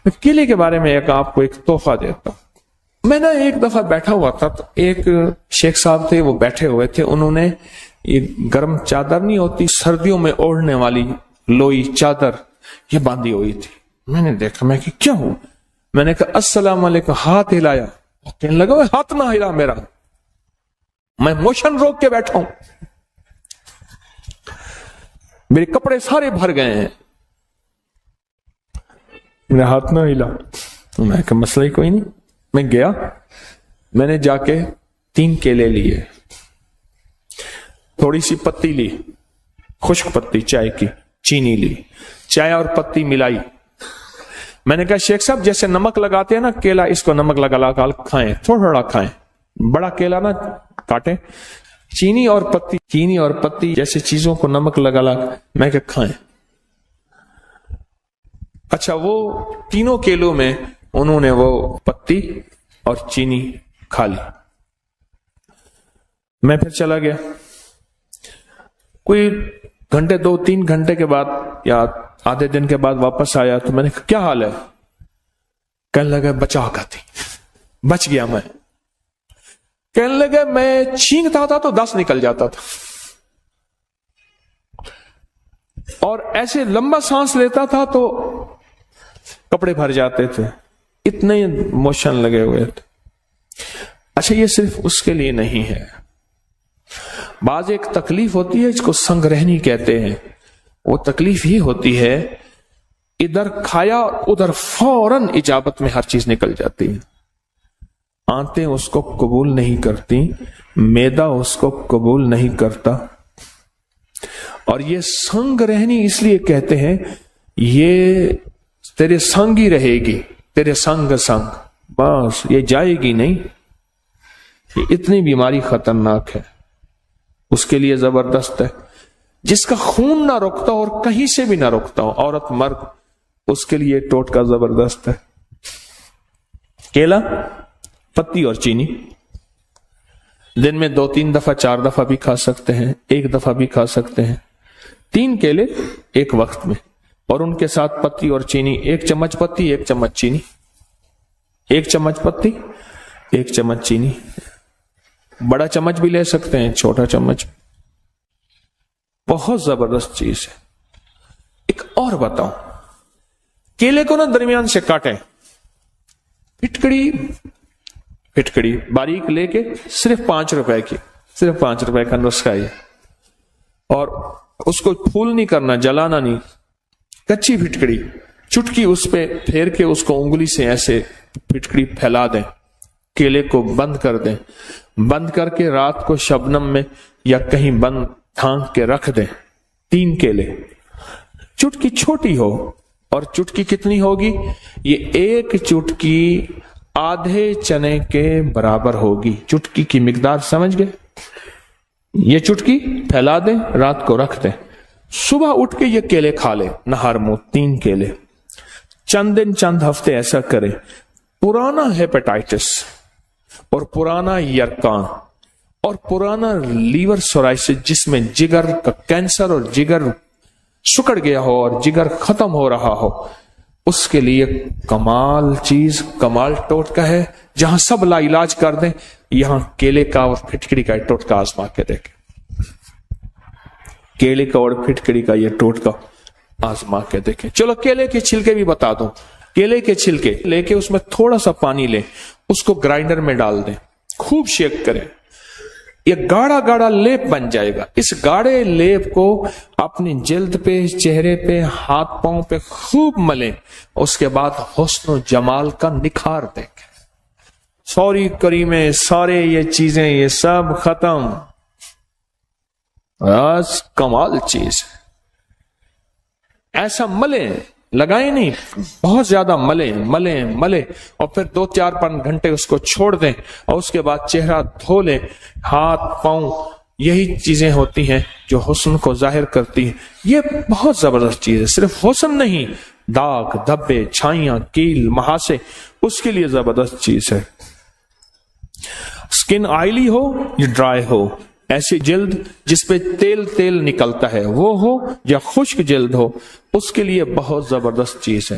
کیلے کے بارے میں ایک آپ کو ایک تحفہ دیتا ہوں. میں نے ایک دفعہ بیٹھا ہوا تھا تو ایک شیخ صاحب تھے، وہ بیٹھے ہوئے تھے، انہوں نے یہ گرم چادر نہیں ہوتی سردیوں میں اوڑھنے والی لوئی چادر یہ باندھی ہوئی تھی. میں نے دیکھا، میں کہ کیا ہوا؟ میں نے کہا السلام علیکم، ہاتھ ہلایا. کہنے لگا ہاتھ نہ ہلا میرا، میں موشن روک کے بیٹھا ہوں، میرے کپڑے سارے بھر گئے ہیں، میرا ہاتھ نہ ہلا. میں کہا مسئلہ ہی کوئی نہیں. میں گیا، میں نے جا کے 3 کیلے لیے، تھوڑی سی پتی لی، خشک پتی چائے کی، چینی لی، چائے اور پتی ملائی. میں نے کہا شیخ صاحب جیسے نمک لگاتے ہیں نا کیلا، اس کو نمک لگا لگا کھائیں، تھوڑا تھوڑا کھائیں، بڑا کیلا نہ کاٹیں. چینی اور پتی جیسے چیزوں کو نمک لگا لگا میں کہ کھائیں. اچھا، وہ تینوں کیلوں میں انہوں نے وہ پتی اور چینی کھا لی. میں پھر چلا گیا. کوئی گھنٹے 2-3 گھنٹے کے بعد یا آدھے دن کے بعد واپس آیا تو میں نے کہا کیا حال ہے؟ کہنے لگا بچا کھاتی، بچ گیا میں. کہنے لگا میں چھینکتا تھا تو 10 نکل جاتا تھا، اور ایسے لمبا سانس لیتا تھا تو کپڑے بھر جاتے تھے، اتنے موشن لگے ہوئے تھے. اچھا، یہ صرف اس کے لیے نہیں ہے. بعض ایک تکلیف ہوتی ہے جس کو سنگ رہنی کہتے ہیں. وہ تکلیف یہ ہوتی ہے ادھر کھایا ادھر فوراً اجابت میں ہر چیز نکل جاتی ہے. آنتیں اس کو قبول نہیں کرتی، معدہ اس کو قبول نہیں کرتا. اور یہ سنگ رہنی اس لیے کہتے ہیں یہ تیرے سنگ ہی رہے گی، تیرے سنگ، بس یہ جائے گی نہیں. یہ اتنی بیماری خطرناک ہے، اس کے لیے زبردست ہے. جس کا خون نہ رکتا ہو اور کہیں سے بھی نہ رکتا ہو، عورت مرد، اس کے لیے ٹوٹکا زبردست ہے. کیلا، پتی اور چینی دن میں 2-3 دفعہ 4 دفعہ بھی کھا سکتے ہیں، 1 دفعہ بھی کھا سکتے ہیں. 3 کیلے ایک وقت میں، اور ان کے ساتھ پتی اور چینی، 1 چمچ پتی 1 چمچ چینی، 1 چمچ پتی 1 چمچ چینی. بڑا چمچ بھی لے سکتے ہیں، چھوٹا چمچ. بہت زبردست چیز ہے. ایک اور بتاؤں، کیلے کو نا درمیان سے کاٹیں، پھٹکڑی باریک لے کے، صرف 5 روپے کی، صرف 5 روپے کا نسخہ ہے. اور اس کو پھول نہیں کرنا، جلانا نہیں، کچی پھٹکڑی، چٹکی اس پہ پھیر کے اس کو انگلی سے ایسے پھٹکڑی پھیلا دیں. کیلے کو بند کر دیں، بند کر کے رات کو شبنم میں یا کہیں بند ڈھانک کے رکھ دیں. 3 کیلے، چٹکی چھوٹی ہو، اور چٹکی کتنی ہوگی؟ یہ 1 چٹکی آدھے چنے کے برابر ہوگی. چٹکی کی مقدار سمجھ گئے؟ یہ چٹکی پھیلا دیں، رات کو رکھ دیں، صبح اٹھ کے یہ کیلے کھا لیں نہار منہ. 3 کیلے، چند دن چند ہفتے ایسا کریں. پرانا ہیپیٹائٹس اور پرانا یرکان اور پرانا لیور سورائسس، جس میں جگر کا کینسر اور جگر سکڑ گیا ہو اور جگر ختم ہو رہا ہو، اس کے لیے کمال چیز، کمال ٹوٹکا ہے. جہاں سب لا علاج کر دیں، یہاں کیلے کا اور پھٹکڑی کا ٹوٹکا آزما کے دیکھیں. کیلے کا اور پھٹکڑی کا یہ ٹوٹکا آزما کے دیکھیں. چلو کیلے کے چھلکے بھی بتا دوں. کیلے کے چھلکے لے کے اس میں تھوڑا سا پانی لیں، اس کو گرائنڈر میں ڈال دیں، خوب شیک کریں. یہ گاڑا گاڑا لیپ بن جائے گا. اس گاڑے لیپ کو اپنی جلد پہ، چہرے پہ، ہاتھ پاؤں پہ خوب ملیں. اس کے بعد حسن و جمال کا نکھار دیکھیں. سوری کریمیں، سارے یہ چیزیں، یہ سب ختم. آج کمال چیز ایسا ملیں، لگائیں نہیں، بہت زیادہ ملیں، اور پھر 2-4 گھنٹے اس کو چھوڑ دیں، اور اس کے بعد چہرہ دھو لیں. ہاتھ پاؤں، یہی چیزیں ہوتی ہیں جو حسن کو ظاہر کرتی ہیں. یہ بہت زبردست چیز ہے. صرف حسن نہیں، داغ، دھبے، چھائیاں، کیل، مہاسے، اس کے لیے زبردست چیز ہے. سکن آئلی ہو یا ڈرائی ہو، ایسی جلد جس پہ تیل نکلتا ہے وہ ہو یا خشک جلد ہو، اس کے لیے بہت زبردست چیز ہے.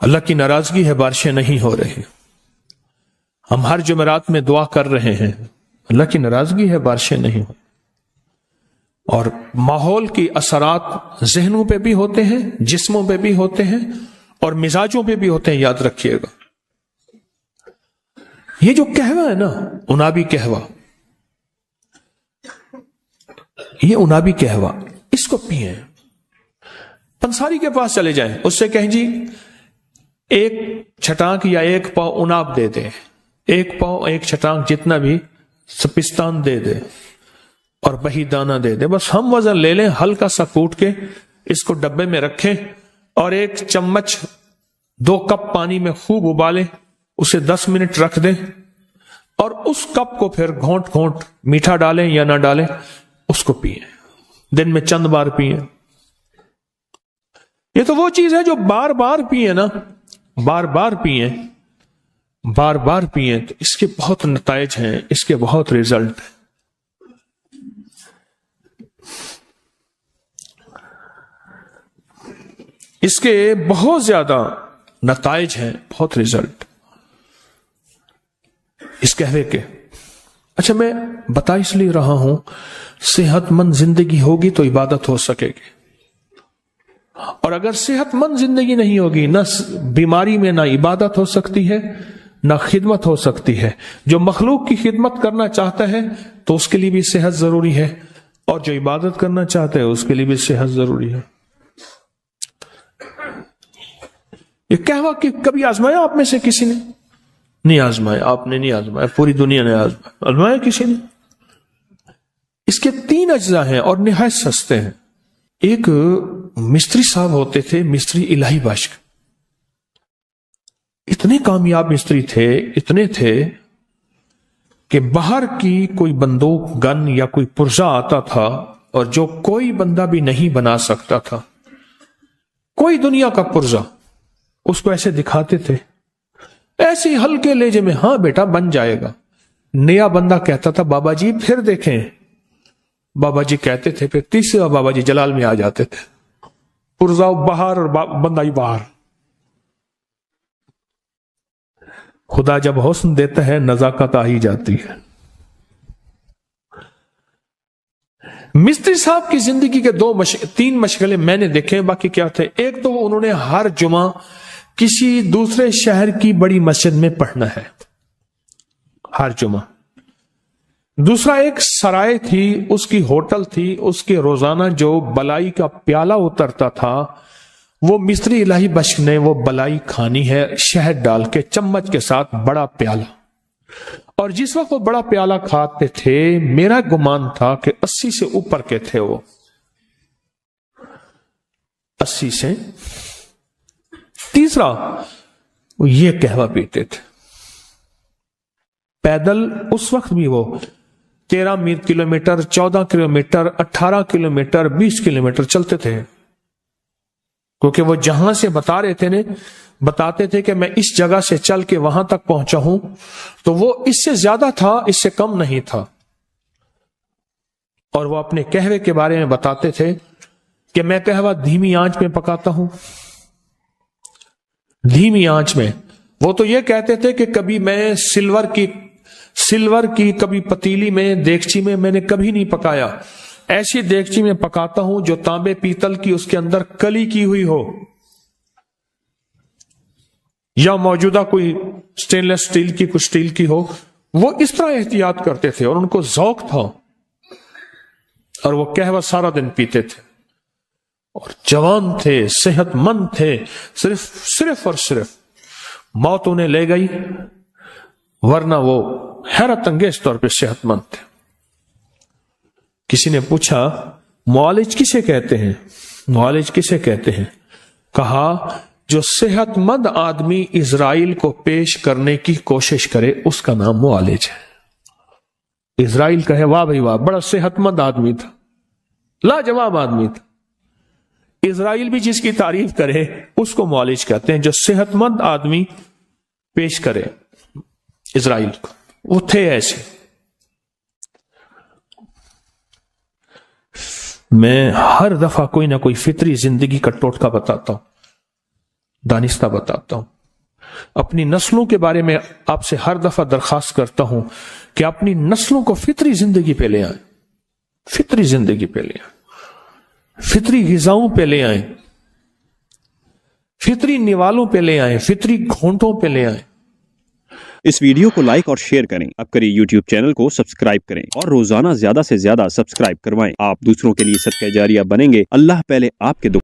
اللہ کی ناراضگی ہے، بارشیں نہیں ہو رہی. ہم ہر جمعرات میں دعا کر رہے ہیں، اللہ کی ناراضگی ہے، بارشیں نہیں ہو. اور ماحول کی اثرات ذہنوں پہ بھی ہوتے ہیں، جسموں پہ بھی ہوتے ہیں، اور مزاجوں پہ بھی ہوتے ہیں. یاد رکھیے گا، یہ جو قہوہ ہے نا، انابی قہوہ، یہ انابی قہوہ، اس کو پیئیں. پنساری کے پاس چلے جائیں، اس سے کہیں جی ایک چھٹانک یا ایک پاؤ اناب دے دے، ایک پاؤ ایک چھٹانک جتنا بھی سپستان دے دے اور بہی دانہ دے دے. بس ہم وزن لے لیں، ہلکا سا کوٹ کے اس کو ڈبے میں رکھیں اور 1 چمچ 2 کپ پانی میں خوب ابالیں، اسے 10 منٹ رکھ دیں اور اس کپ کو پھر گھونٹ گھونٹ میٹھا ڈالیں یا نہ ڈالیں اس کو پیئیں. دن میں چند بار پیئیں. یہ تو وہ چیز ہے جو بار بار پیئیں نا، بار بار پیئیں، بار بار پیئیں تو اس کے بہت نتائج ہیں، اس کے بہت ریزلٹ ہیں. اس کے بہت زیادہ نتائج ہیں، بہت ریزلٹ اس قہوے کے. اچھا، میں بتا اس لیے رہا ہوں، صحت مند زندگی ہوگی تو عبادت ہو سکے گی، اور اگر صحت مند زندگی نہیں ہوگی، نہ بیماری میں نہ عبادت ہو سکتی ہے نہ خدمت ہو سکتی ہے. جو مخلوق کی خدمت کرنا چاہتا ہے تو اس کے لیے بھی صحت ضروری ہے، اور جو عبادت کرنا چاہتا ہے اس کے لیے بھی صحت ضروری ہے. یہ قہوہ کہ کبھی آزمایا آپ میں سے کسی نے؟ نہیں آزمایا، آپ نے نہیں آزمایا، پوری دنیا نے آزمایا کسی نے. اس کے 3 اجزاء ہیں اور نہایت سستے ہیں. ایک مستری صاحب ہوتے تھے، مستری الہی بخش، اتنے کامیاب مستری تھے، اتنے تھے کہ باہر کی کوئی بندوق، گن یا کوئی پرزہ آتا تھا اور جو کوئی بندہ بھی نہیں بنا سکتا تھا، کوئی دنیا کا پرزہ، اس کو ایسے دکھاتے تھے، ایسے ہلکے لہجے میں، ہاں بیٹا بن جائے گا. نیا بندہ کہتا تھا بابا جی پھر دیکھیں، بابا جی کہتے تھے، پھر تیسرا بابا جی جلال میں آ جاتے تھے، پرزہ باہر اور بندہ ہی باہر. خدا جب حسن دیتا ہے نزاکت آ ہی جاتی ہے. مستری صاحب کی زندگی کے 3 مشغلے میں نے دیکھے، باقی کیا تھے؟ ایک تو انہوں نے ہر جمعہ کسی دوسرے شہر کی بڑی مسجد میں پڑھنا ہے، ہر جمعہ. دوسرا ایک سرائے تھی، اس کی ہوٹل تھی، اس کے روزانہ جو بلائی کا پیالہ اترتا تھا وہ مستری الہی بخش نے وہ بلائی کھانی ہے، شہد ڈال کے چمچ کے ساتھ، بڑا پیالہ. اور جس وقت وہ بڑا پیالہ کھاتے تھے، میرا گمان تھا کہ 80 سے اوپر کے تھے، وہ 80 سے. تیسرا، وہ یہ قہوہ پیتے تھے پیدل. اس وقت بھی وہ 13 کلومیٹر، 14 کلومیٹر، 18 کلومیٹر، 20 کلومیٹر چلتے تھے، کیونکہ وہ جہاں سے بتاتے تھے کہ میں اس جگہ سے چل کے وہاں تک پہنچا ہوں، تو وہ اس سے زیادہ تھا، اس سے کم نہیں تھا. اور وہ اپنے قہوے کے بارے میں بتاتے تھے کہ میں قہوہ دھیمی آنچ میں پکاتا ہوں، دھیمی آنچ میں. وہ تو یہ کہتے تھے کہ کبھی میں سلور کی کبھی پتیلی میں، دیگچی میں نے کبھی نہیں پکایا، ایسی دیگچی میں پکاتا ہوں جو تانبے پیتل کی، اس کے اندر کلی کی ہوئی ہو، یا موجودہ کوئی سٹینلیس سٹیل کی، کچھ سٹیل کی ہو. وہ اس طرح احتیاط کرتے تھے اور ان کو ذوق تھا، اور وہ قہوہ سارا دن پیتے تھے، اور جوان تھے، صحت مند تھے. صرف اور صرف موت انہیں لے گئی، ورنہ وہ حیرت انگیز طور پہ صحت مند تھے. کسی نے پوچھا معالج کسے کہتے ہیں؟ معالج کسے کہتے ہیں؟ کہا جو صحت مند آدمی اسرائیل کو پیش کرنے کی کوشش کرے اس کا نام معالج ہے. اسرائیل کہے واہ بھائی واہ، بڑا صحت مند آدمی تھا، لاجواب آدمی تھا. اسرائیل بھی جس کی تعریف کرے اس کو معالج کہتے ہیں، جو صحت مند آدمی پیش کرے اسرائیل کو. وہ تھے ایسے. میں ہر دفعہ کوئی نہ کوئی فطری زندگی کا ٹوٹکا بتاتا ہوں. دانستہ بتاتا ہوں. اپنی نسلوں کے بارے میں آپ سے ہر دفعہ درخواست کرتا ہوں کہ اپنی نسلوں کو فطری زندگی پہ لے آئیں، فطری زندگی پہ لے آئیں، فطری غذاؤں پہ لے آئیں، فطری نوالوں پہ لے آئیں، فطری گھونٹوں پہ لے آئیں. اس ویڈیو کو لائک اور شیئر کریں. اب کریں یوٹیوب چینل کو سبسکرائب کریں اور روزانہ زیادہ سے زیادہ سبسکرائب کروائیں. آپ دوسروں کے لیے صدقہ جاریہ بنیں گے. اللہ پہلے آپ کے